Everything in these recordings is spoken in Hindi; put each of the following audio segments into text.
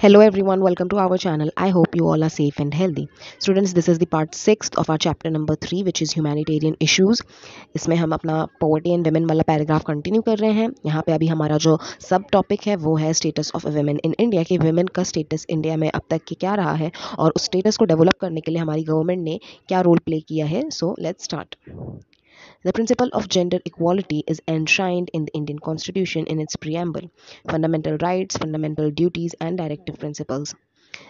Hello everyone, welcome to our channel. I hope you all are safe and healthy. Students, this is the part 6 of our chapter number 3 which is humanitarian issues. इसमें हम अपना poverty and women वाला पैराग्राफ कंटिन्यू कर रहे हैं. यहाँ पे अभी हमारा जो सब टॉपिक है वो है status of women in India, कि वुमेन का स्टेटस इंडिया में अब तक के क्या रहा है और उस स्टेटस को डेवलप करने के लिए हमारी गवर्नमेंट ने क्या रोल प्ले किया है. So let's start. The principle of gender equality is enshrined in the Indian Constitution in its preamble, fundamental rights, fundamental duties and directive principles.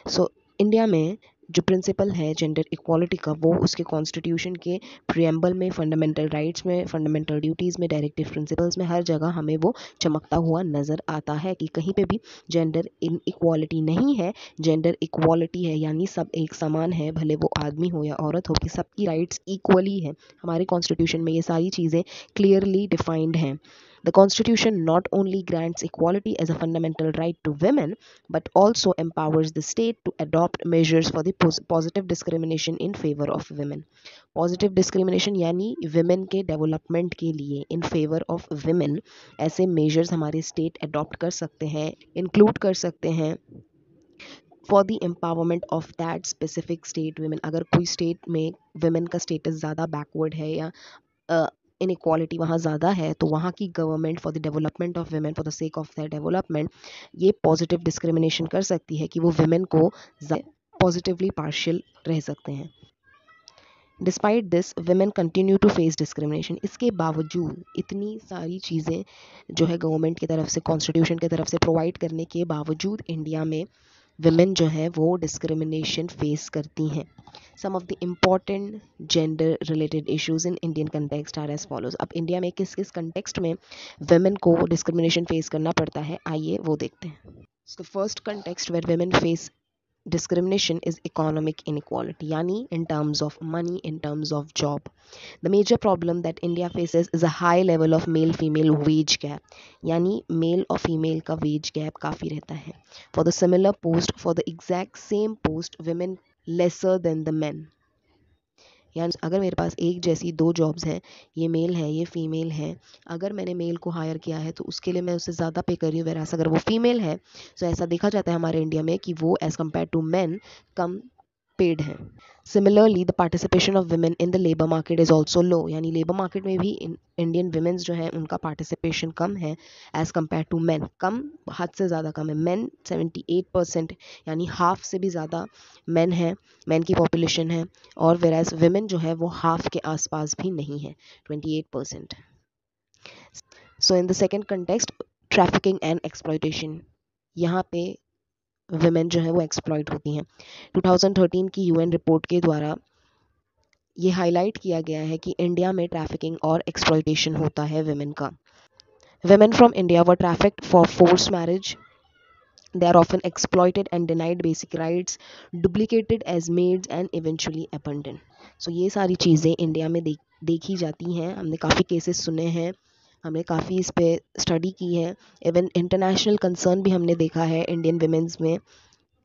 So, India में जो प्रिंसिपल है जेंडर इक्वालिटी का वो उसके कॉन्स्टिट्यूशन के प्रियम्बल में, फंडामेंटल राइट्स में, फंडामेंटल ड्यूटीज़ में, डायरेक्टिव प्रिंसिपल्स में, हर जगह हमें वो चमकता हुआ नज़र आता है कि कहीं पे भी जेंडर इन इक्वालिटी नहीं है, जेंडर इक्वालिटी है, यानी सब एक समान है, भले वो आदमी हो या औरत हो, कि सबकी राइट्स इक्वली है. हमारे कॉन्स्टिट्यूशन में ये सारी चीज़ें क्लियरली डिफाइंड हैं. The Constitution not only grants equality as a fundamental right to women, but also empowers the state to adopt measures for the positive discrimination in favor of women. Positive discrimination यानी women के development के लिए in favor of women ऐसे measures हमारे state adopt कर सकते हैं, include कर सकते हैं for the empowerment of that specific state women. अगर कोई state में women का status ज़्यादा backward है या इनइक्वालिटी वहाँ ज़्यादा है, तो वहाँ की government for the development of women, for the sake of their development, ये पॉजिटिव डिस्क्रिमिनेशन कर सकती है कि वो वुमेन को पॉजिटिवली पार्शियल रह सकते हैं. Despite this women continue to face discrimination. इसके बावजूद इतनी सारी चीज़ें जो है गवर्नमेंट की तरफ से, कॉन्स्टिट्यूशन की तरफ से प्रोवाइड करने के बावजूद इंडिया में women जो है वो डिस्क्रिमिनेशन फेस करती हैं. Some of the important gender related issues in Indian context are as follows. अब इंडिया में किस किस कंटेक्स्ट में women को डिस्क्रिमिनेशन फेस करना पड़ता है, आइए वो देखते हैं. So the first context where women face discrimination is economic inequality, yani in terms of money, in terms of job. The major problem that India faces is a high level of male female wage gap, yani male और female का wage gap काफ़ी रहता है. For the similar post, for the exact same post, women lesser than the men. यानी अगर मेरे पास एक जैसी दो जॉब्स हैं, ये मेल है ये फीमेल है, अगर मैंने मेल को हायर किया है तो उसके लिए मैं उससे ज़्यादा पे कर रही हूँ, वेरास अगर वो फीमेल है तो ऐसा देखा जाता है हमारे इंडिया में कि वो एज़ कम्पेयर टू मैन कम पेड हैं. Similarly the participation of women in the labour market is also low, यानी लेबर मार्केट में भी इंडियन वुमेन्स जो हैं उनका पार्टिसिपेशन कम है एज़ कम्पेयर टू मैन. कम, हद से ज़्यादा कम है. मैन 78%, यानी हाफ से भी ज़्यादा मैन है, मैन की पॉपुलेशन है, और वेराज वुमेन जो है वो हाफ के आसपास भी नहीं है, 28%. So in the second context, trafficking and exploitation, यहाँ पे वुमेन जो है वो एक्सप्लॉइट होती हैं. 2013 की यूएन रिपोर्ट के द्वारा ये हाईलाइट किया गया है कि इंडिया में ट्रैफिकिंग और एक्सप्लॉयटेशन होता है वुमेन का. Women from India were trafficked for force marriage. They are often exploited and denied basic rights, duplicated as maids and eventually abandoned. So ये सारी चीज़ें इंडिया में देखी जाती हैं. हमने काफ़ी केसेस सुने हैं, हमने काफ़ी इस पे स्टडी की है. इवन इंटरनेशनल कंसर्न भी हमने देखा है इंडियन विमेंस में.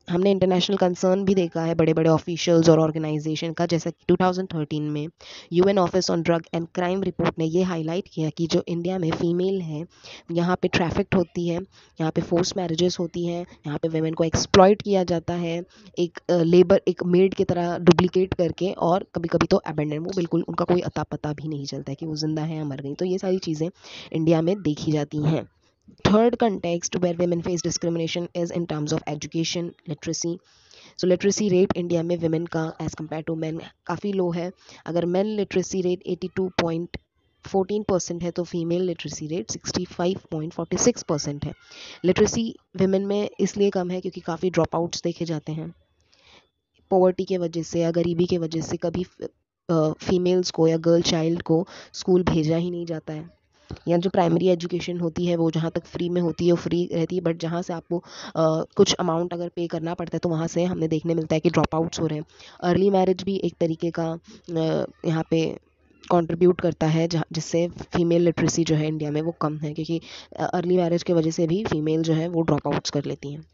हमने इंटरनेशनल कंसर्न भी देखा है बड़े बड़े ऑफिशियल्स और ऑर्गेनाइजेशन का, जैसा कि 2013 में UN office on drug and crime report ने ये हाईलाइट किया कि जो इंडिया में फ़ीमेल है यहाँ पे ट्रैफिक्ड होती है, यहाँ पे फोर्स मैरिजेस होती हैं, यहाँ पे वुमेन को एक्सप्लॉइट किया जाता है एक लेबर, एक मेड की तरह डुप्लीकेट करके, और कभी कभी तो अबेंडन, वो बिल्कुल उनका कोई अता पता भी नहीं चलता है कि वो जिंदा है या मर गई. तो ये सारी चीज़ें इंडिया में देखी जाती हैं. Third context where women face discrimination is in terms of education, literacy. So literacy rate India में women का as compared to men काफ़ी लो है. अगर men literacy rate 82.14% है तो फीमेल लिटरेसी रेट 65.46% है. लिटरेसी women में इसलिए कम है क्योंकि काफ़ी ड्रॉप आउट्स देखे जाते हैं पॉवर्टी के वजह से या गरीबी के वजह से. कभी फीमेल्स को या गर्ल चाइल्ड को स्कूल भेजा ही नहीं जाता है, या जो प्राइमरी एजुकेशन होती है वो जहाँ तक फ्री में होती है वो फ्री रहती है, बट जहाँ से आपको कुछ अमाउंट अगर पे करना पड़ता है तो वहाँ से हमने देखने मिलता है कि ड्रॉप आउट्स हो रहे हैं. अर्ली मैरिज भी एक तरीके का यहाँ पे कंट्रीब्यूट करता है जिससे फीमेल लिटरेसी जो है इंडिया में वो कम है, क्योंकि अर्ली मैरिज की वजह से भी फीमेल जो है वो ड्रॉप आउट्स कर लेती हैं.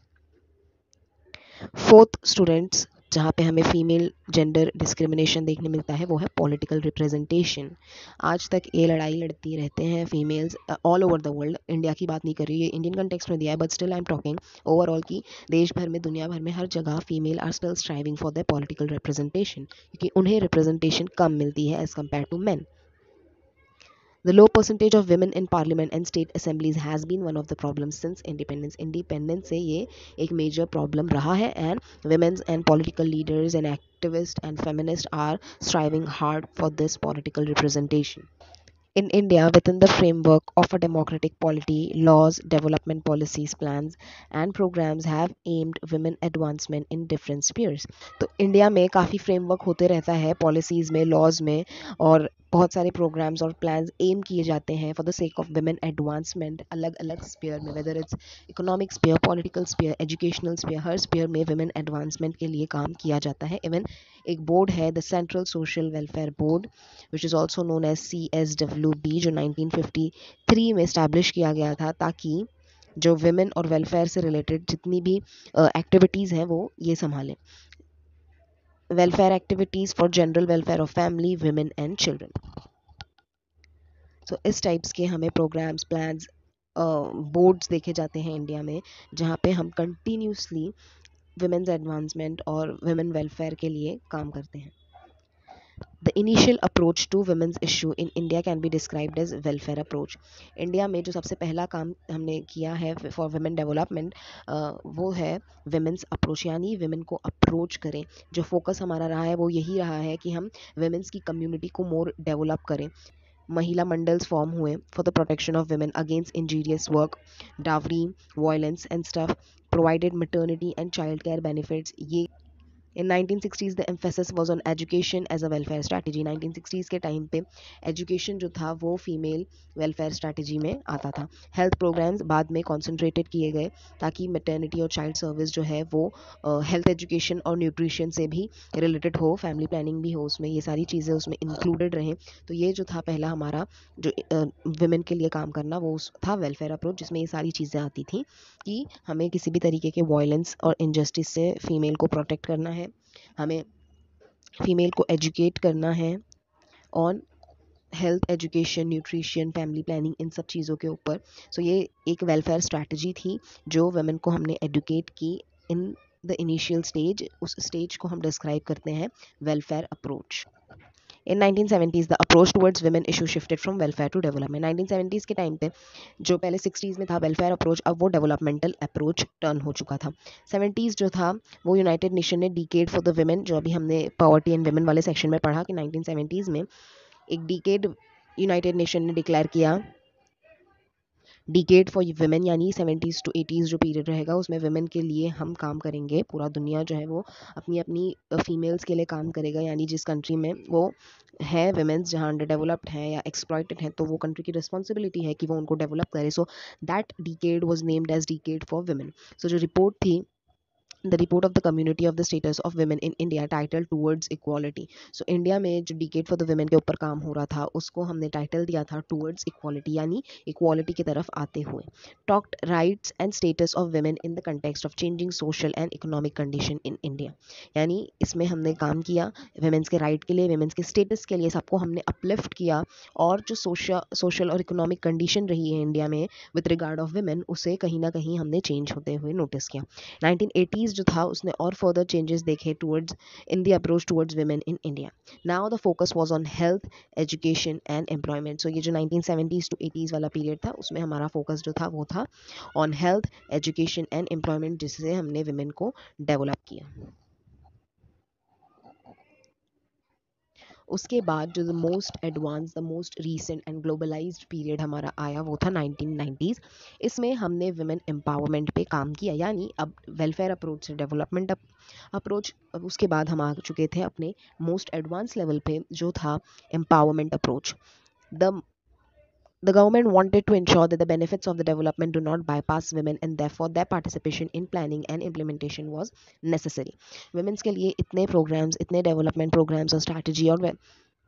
फोर्थ स्टूडेंट्स, जहाँ पे हमें फीमेल जेंडर डिस्क्रिमिनेशन देखने मिलता है वो है पॉलिटिकल रिप्रेजेंटेशन। आज तक ये लड़ाई लड़ती रहते हैं females all over the world, India की बात नहीं कर रही, ये इंडियन कंटेक्स्ट में दिया है, but still I am talking overall की देश भर में, दुनिया भर में, हर जगह female are still striving for the political representation, क्योंकि उन्हें रिप्रेजेंटेशन कम मिलती है as compare to man. The low percentage of women in parliament and state assemblies has been one of the problems since independence. Independence से ये एक major problem रहा है, and women and political leaders and activists and feminists are striving hard for this political representation. In India, within the framework of a democratic polity, laws, development policies, plans, and programs have aimed women advancement in different spheres. तो इंडिया में काफ़ी फ्रेमवर्क होते रहता है, पॉलिसीज़ में, लॉज में, और बहुत सारे प्रोग्राम्स और प्लान्स एम किए जाते हैं for the sake of women advancement अलग अलग स्पेयर में, whether it's economic sphere, political sphere, educational sphere, हर स्पेयर में वुमेन एडवांसमेंट के लिए काम किया जाता है। इवन एक बोर्ड है the central social welfare board which is also known as CSWB, जो 1953 में इस्टेब्लिश किया गया था ताकि जो विमेन और वेलफेयर से रिलेटेड जितनी भी एक्टिविटीज़ हैं वो ये संभालें, welfare activities for general welfare of family, women and children. So इस टाइप्स के हमें प्रोग्राम्स, प्लान्स, बोर्ड्स देखे जाते हैं इंडिया में, जहाँ पे हम कंटिन्यूसली विमेन्स एडवांसमेंट और विमेन वेलफेयर के लिए काम करते हैं। The initial approach to women's issue in India can be described as welfare approach. India में जो सबसे पहला काम हमने किया है फॉर women डेवलपमेंट वो है women's approach, यानी women को अप्रोच करें। जो फोकस हमारा रहा है वो यही रहा है कि हम women's की कम्युनिटी को मोर डेवलप करें। महिला मंडल्स फॉर्म हुए for the protection of women against injurious work, dowry, violence and stuff, provided maternity and child care benefits. ये In 1960s the emphasis was on education as a welfare strategy. 1960s के टाइम पे एजुकेशन जो था वो फीमेल वेलफेयर स्ट्रैटेजी में आता था। हेल्थ प्रोग्राम्स बाद में कॉन्सेंट्रेटेड किए गए ताकि मैटरनिटी और चाइल्ड सर्विस जो है वो हेल्थ एजुकेशन और न्यूट्रिशन से भी रिलेटेड हो, फैमिली प्लानिंग भी हो उसमें, ये सारी चीज़ें उसमें इंक्लूडेड रहें। तो ये जो था पहला हमारा जो वुमेन के लिए काम करना वो था वेलफेयर अप्रोच, जिसमें ये सारी चीज़ें आती थी कि हमें किसी भी तरीके के वायलेंस और इनजस्टिस से फीमेल को प्रोटेक्ट करना है, हमें फीमेल को एजुकेट करना है on health, education, nutrition, family planning, इन सब चीज़ों के ऊपर। सो ये एक वेलफेयर स्ट्रैटेजी थी जो वुमेन को हमने एडुकेट की इन द इनिशियल स्टेज। उस स्टेज को हम डिस्क्राइब करते हैं welfare approach. In 1970s the approach towards women issue shifted from welfare to development. 1970s के टाइम पे जो पहले 60s में था वेलफेयर अप्रोच, अब वो डेवलपमेंटल अप्रोच टर्न हो चुका था। 70s जो था वो यूनाइटेड नेशन ने डिकेड फॉर द वुमेन, जो अभी हमने पॉवर्टी एंड वुमेन वाले सेक्शन में पढ़ा कि 1970s में एक डिकेड यूनाइटेड नेशन ने डिक्लेयर किया, डिकेड फॉर वुमेन, यानी 70s to 80s जो पीरियड रहेगा उसमें वुमेन के लिए हम काम करेंगे। पूरा दुनिया जो है वो अपनी अपनी फीमेल्स के लिए काम करेगा, यानी जिस कंट्री में वो है वुमेन्स जहाँ अंडर डेवलप्ड हैं या एक्सप्लॉइटेड हैं तो वो कंट्री की रिस्पॉन्सिबिलिटी है कि वो उनको डेवलप करे। So that decade was named as decade for women. So जो रिपोर्ट थी, the report of the community of the status of women in India titled towards equality. So India में जो decade for the women के ऊपर काम हो रहा था उसको हमने टाइटल दिया था towards equality, यानी इक्वालिटी की तरफ आते हुए। talked rights and status of women in the context of changing social and economic condition in India, यानी इसमें हमने काम किया women's के right के लिए, women's के status के लिए, सबको हमने uplift किया, और जो social और economic condition रही है इंडिया में with regard of women उसे कहीं ना कहीं हमने चेंज होते हुए नोटिस किया। 1980s जो था उसने और फर्दर चेंजेस देखे towards in the approach towards women in India. Now the focus was on health, education and employment. So ये जो 1970s to 80s वाला पीरियड था उसमें हमारा फोकस जो था वो था on health, education and employment, जिससे हमने वुमेन को डेवलप किया। उसके बाद जो the most advance, the most recent and globalised period हमारा आया वो था 1990s। इसमें हमने वुमेन एम्पावरमेंट पे काम किया, यानी अब वेलफेयर अप्रोच से डेवलपमेंट अप्रोच, उसके बाद हम आ चुके थे अपने मोस्ट एडवांस लेवल पे जो था empowerment approach. The government wanted to ensure that the benefits of the development do not bypass women, and therefore their participation in planning and implementation was necessary. Women's के लिए इतने programs, इतने development programs और strategy और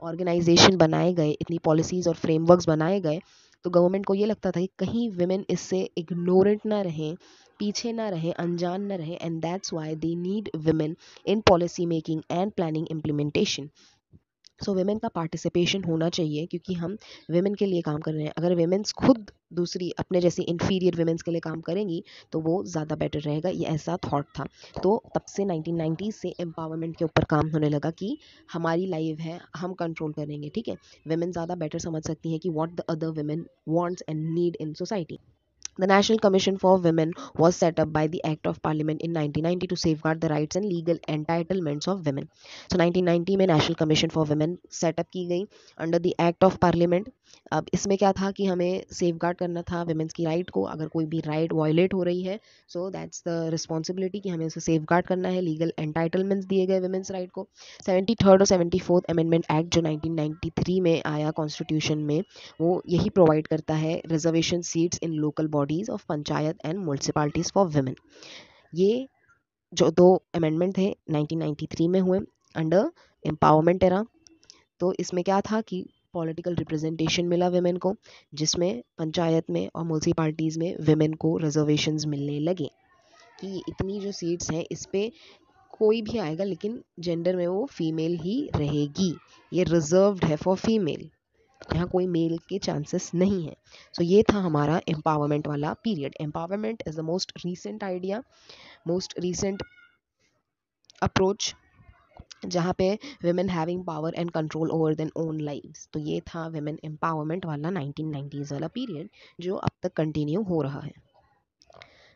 ऑर्गेनाइजेशन बनाए गए, इतनी पॉलिसीज़ और फ्रेमवर्क्स बनाए गए, तो गवर्नमेंट को ये लगता था कि कहीं विमेन इससे इग्नोरेंट ना रहें, पीछे ना रहे, अनजान ना रहे, and that's why they need women in policy making and planning implementation. So women का पार्टिसिपेशन होना चाहिए, क्योंकि हम वेमेन के लिए काम कर रहे हैं। अगर वेमेन्स खुद दूसरी अपने जैसी इन्फीरियर वेमेन्स के लिए काम करेंगी तो वो ज़्यादा बेटर रहेगा, ये ऐसा थॉट था। तो तब से 1990 से एम्पावरमेंट के ऊपर काम होने लगा कि हमारी लाइफ है, हम कंट्रोल करेंगे, ठीक है। वेमेन ज़्यादा बेटर समझ सकती हैं कि what the other women wants and need in society. The National Commission for Women was set up by the Act of Parliament in 1990 to safeguard the rights and legal entitlements of women. So 1990 में National Commission for Women set up की गई under the Act of Parliament। अब इसमें क्या था कि हमें सेफगार्ड करना था women's की राइट को। अगर कोई भी राइट वायलेट हो रही है, सो दैट्स द रिस्पॉन्सिबिलिटी कि हमें उसे सेफगार्ड करना है। लीगल एंटाइटलमेंट्स दिए गए women's राइट को। 73rd और 74th अमेंडमेंट एक्ट जो 1993 में आया कॉन्स्टिट्यूशन में, वो यही प्रोवाइड करता है reservation seats in local bodies of panchayat and municipalities for women. ये जो दो अमेंडमेंट थे 1993 में हुए अंडर एम्पावरमेंट एरा। तो इसमें क्या था कि पॉलिटिकल रिप्रेजेंटेशन मिला वेमेन को, जिसमें पंचायत में और म्यूनसिपालिटीज़ में वेमेन को रिजर्वेशंस मिलने लगे कि इतनी जो सीट्स हैं इस पे कोई भी आएगा लेकिन जेंडर में वो फीमेल ही रहेगी, ये रिजर्व्ड है फॉर फीमेल, यहाँ कोई मेल के चांसेस नहीं है। सो ये था हमारा एम्पावरमेंट वाला period. Empowerment is the most recent idea, most recent approach, जहाँ पे women having power and control over then own lives. तो ये था women एम्पावरमेंट वाला 1990s वाला पीरियड, जो अब तक कंटिन्यू हो रहा है।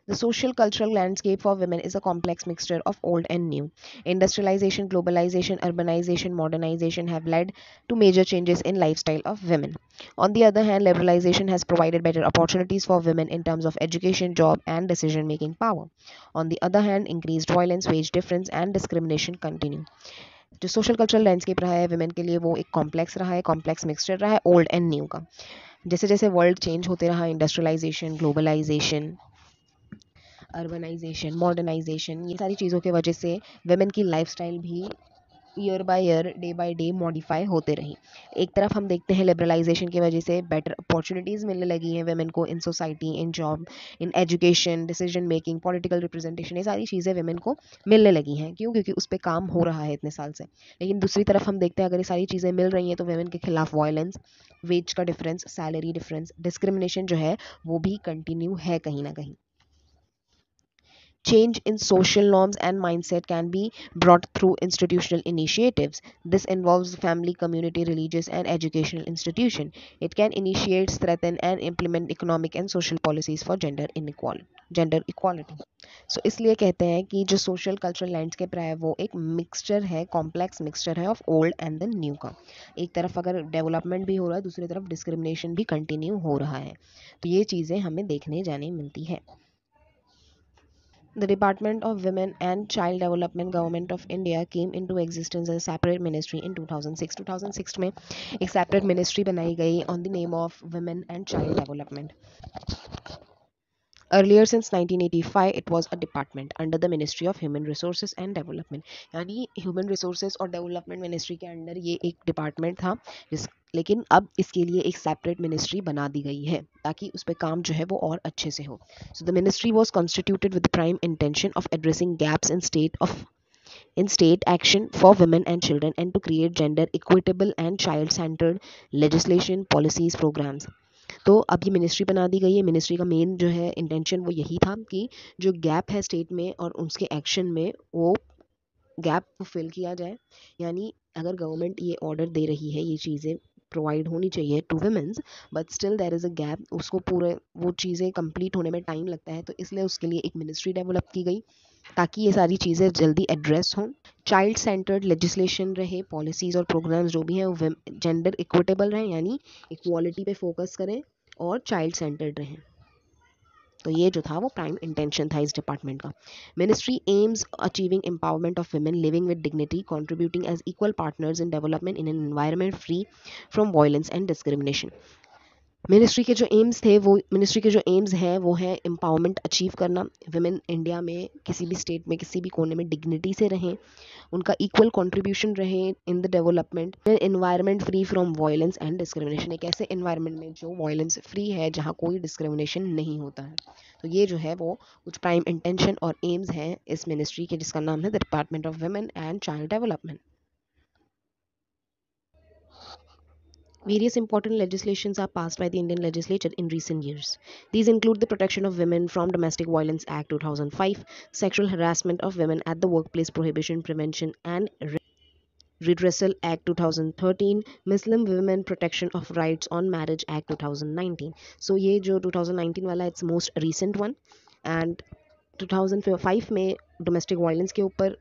The social cultural landscape for women is a complex mixture of old and new. Industrialization, globalization, urbanization, modernization have led to major changes in lifestyle of women. On the other hand, liberalization has provided better opportunities for women in terms of education, job, and decision-making power. On the other hand, increased violence, wage difference, and discrimination continue. जो सोशल कल्चरल लैंडस्केप रहा है वुमेन के लिए वो एक कॉम्प्लेक्स रहा है, कॉम्प्लेक्स मिक्सचर रहा है ओल्ड एंड न्यू का। जैसे जैसे वर्ल्ड चेंज होते रहा, इंडस्ट्रियलाइजेशन, ग्लोबलाइजेशन, अर्बनाइजेशन, मॉडर्नाइजेशन, ये सारी चीज़ों की वजह से वेमेन की लाइफस्टाइल भी year by year, day by day modify होते रही। एक तरफ हम देखते हैं लिबरलाइजेशन की वजह से बेटर अपॉर्चुनिटीज़ मिलने लगी हैं वेमेन को in society, in job, in education, decision making, political representation, ये सारी चीज़ें वेमेन को मिलने लगी हैं। क्यों? क्योंकि उस पर काम हो रहा है इतने साल से। लेकिन दूसरी तरफ हम देखते हैं अगर ये सारी चीज़ें मिल रही हैं तो वेमेन के खिलाफ वायलेंस, वेज का डिफरेंस, सैलरी डिफरेंस, डिस्क्रिमिनेशन जो है वो भी कंटिन्यू है कहीं ना कहीं। Change in social norms and mindset can be brought through institutional initiatives. This involves family, community, religious, and educational institution. It can initiate, strengthen, and implement economic and social policies for gender equality. So इसलिए कहते हैं कि जो social cultural landscape रहा है वो एक मिक्सचर है, कॉम्प्लेक्स मिक्सचर है of old and the new का। एक तरफ अगर डेवलपमेंट भी हो रहा है, दूसरी तरफ डिस्क्रिमिनेशन भी कंटिन्यू हो रहा है। तो ये चीज़ें हमें देखने जाने मिलती है। The Department of Women and Child Development Government of India came into existence as a separate ministry in 2006. 2006 में एक separate ministry बनाई गई on the name of Women and Child Development. Earlier since 1985 it was a department under the Ministry of Human Resources and Development. यानी Human Resources और Development Ministry के अंडर ये एक डिपार्टमेंट था, लेकिन अब इसके लिए एक सेपरेट मिनिस्ट्री बना दी गई है ताकि उस पर काम जो है वो और अच्छे से हो। So the ministry was constituted with the prime intention of addressing gaps in state action for women and children and to create gender equitable and child centered legislation, policies, programs. तो अब ये मिनिस्ट्री बना दी गई है। मिनिस्ट्री का मेन जो है इंटेंशन वो यही था कि जो गैप है स्टेट में और उसके एक्शन में वो गैप को फिल किया जाए। यानी अगर गवर्नमेंट ये ऑर्डर दे रही है, ये चीज़ें प्रोवाइड होनी चाहिए to womens, but still there is a gap, उसको पूरे वो चीज़ें कंप्लीट होने में टाइम लगता है, तो इसलिए उसके लिए एक मिनिस्ट्री डेवलप की गई ताकि ये सारी चीज़ें जल्दी एड्रेस हों। चाइल्ड सेंटर्ड लेजिस्लेशन रहे, पॉलिसीज़ और प्रोग्राम्स जो भी हैं वो जेंडर इक्विटेबल रहें, यानी इक्वालिटी पे फोकस करें और चाइल्ड सेंटर्ड रहें। तो ये जो था वो प्राइम इंटेंशन था इस डिपार्टमेंट का। Ministry aims achieving empowerment of women living with dignity, contributing as equal partners in development in an environment free from violence and discrimination. Ministry के जो एम्स हैं वो हैं एम्पावरमेंट अचीव करना, वुमेन इंडिया में किसी भी स्टेट में किसी भी कोने में डिग्निटी से रहें, उनका इक्वल कंट्रीब्यूशन रहे in the development, environment free from violence and discrimination, एक ऐसे एनवायरनमेंट में जो वायलेंस फ्री है, जहाँ कोई डिस्क्रिमिनेशन नहीं होता है। तो ये जो है वो कुछ प्राइम इंटेंशन और एम्स हैं इस मिनिस्ट्री के, जिसका नाम है the department of women and child development. Various important legislations are passed by the Indian legislature in recent years. These include the Protection of Women from Domestic Violence Act 2005, Sexual Harassment of Women at the Workplace Prohibition, Prevention and Redressal Act 2013, Muslim Women Protection of Rights on Marriage Act 2019. So ये जो 2019 वाला it's most recent one, and 2005 में डोमेस्टिक वायलेंस के ऊपर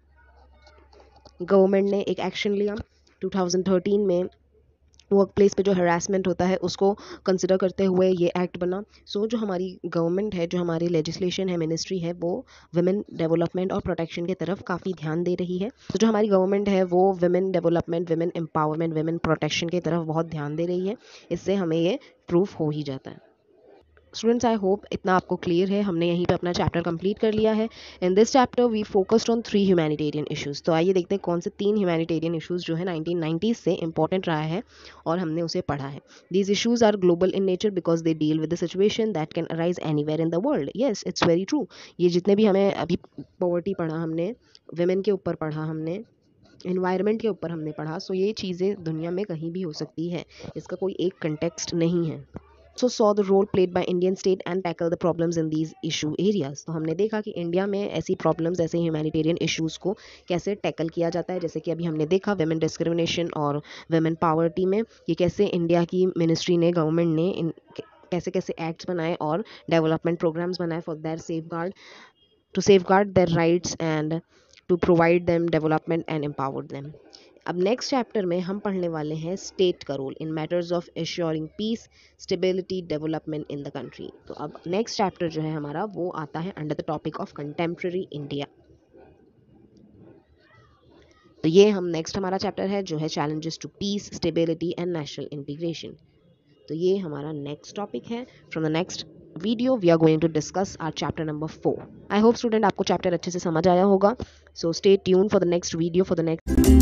गवर्नमेंट ने एक एक्शन लिया। 2013 में वर्क प्लेस पे जो हरासमेंट होता है उसको कंसिडर करते हुए ये एक्ट बना। सो जो हमारी गवर्नमेंट है, जो हमारी लेजिस्लेशन है, मिनिस्ट्री है, वो वुमेन डेवलपमेंट और प्रोटेक्शन की तरफ काफ़ी ध्यान दे रही है। तो जो हमारी गवर्नमेंट है वो women development, women empowerment, women protection की तरफ बहुत ध्यान दे रही है। इससे हमें ये प्रूफ हो ही जाता है। स्टूडेंट्स, आई होप इतना आपको क्लियर है। हमने यहीं पे अपना चैप्टर कंप्लीट कर लिया है। In this chapter we focused on 3 humanitarian issues. तो आइए देखते हैं कौन से 3 ह्यूमैनिटेरियन इश्यूज़ जो है 1990s से इंपॉर्टेंट रहा है और हमने उसे पढ़ा है। These issues are global in nature because they deal with the situation that can arise anywhere in the world. Yes, it's very true. ये जितने भी हमें अभी पॉवर्टी पढ़ा हमने, वुमेन के ऊपर पढ़ा हमने, एनवायरनमेंट के ऊपर हमने पढ़ा, सो ये चीज़ें दुनिया में कहीं भी हो सकती है, इसका कोई एक कंटेक्स्ट नहीं है। So saw the role played by Indian state and tackle the problems in these issue areas। तो हमने देखा कि इंडिया में ऐसी प्रॉब्लम्स, ऐसे ह्यूमैनिटेरियन इश्यूज़ को कैसे टैकल किया जाता है। जैसे कि अभी हमने देखा वेमेन डिस्क्रिमिनेशन और वेमेन पावर्टी में ये कैसे इंडिया की मिनिस्ट्री ने, गवर्नमेंट ने कैसे कैसे एक्ट्स बनाए और डेवलपमेंट प्रोग्राम्स बनाए for their safeguard, to safeguard their rights and to provide them development and empower them. अब नेक्स्ट चैप्टर में हम पढ़ने वाले हैं स्टेट का role in matters of assuring peace, stability, development in the country. तो अब नेक्स्ट चैप्टर जो है हमारा वो आता है under the topic of contemporary India. तो ये हम नेक्स्ट हमारा चैप्टर है जो है challenges to peace, stability and national integration. तो ये हमारा नेक्स्ट टॉपिक है। From the next video we are going to discuss our chapter number 4। I hope student आपको चैप्टर अच्छे से समझ आया होगा। So stay tune for the next video for the next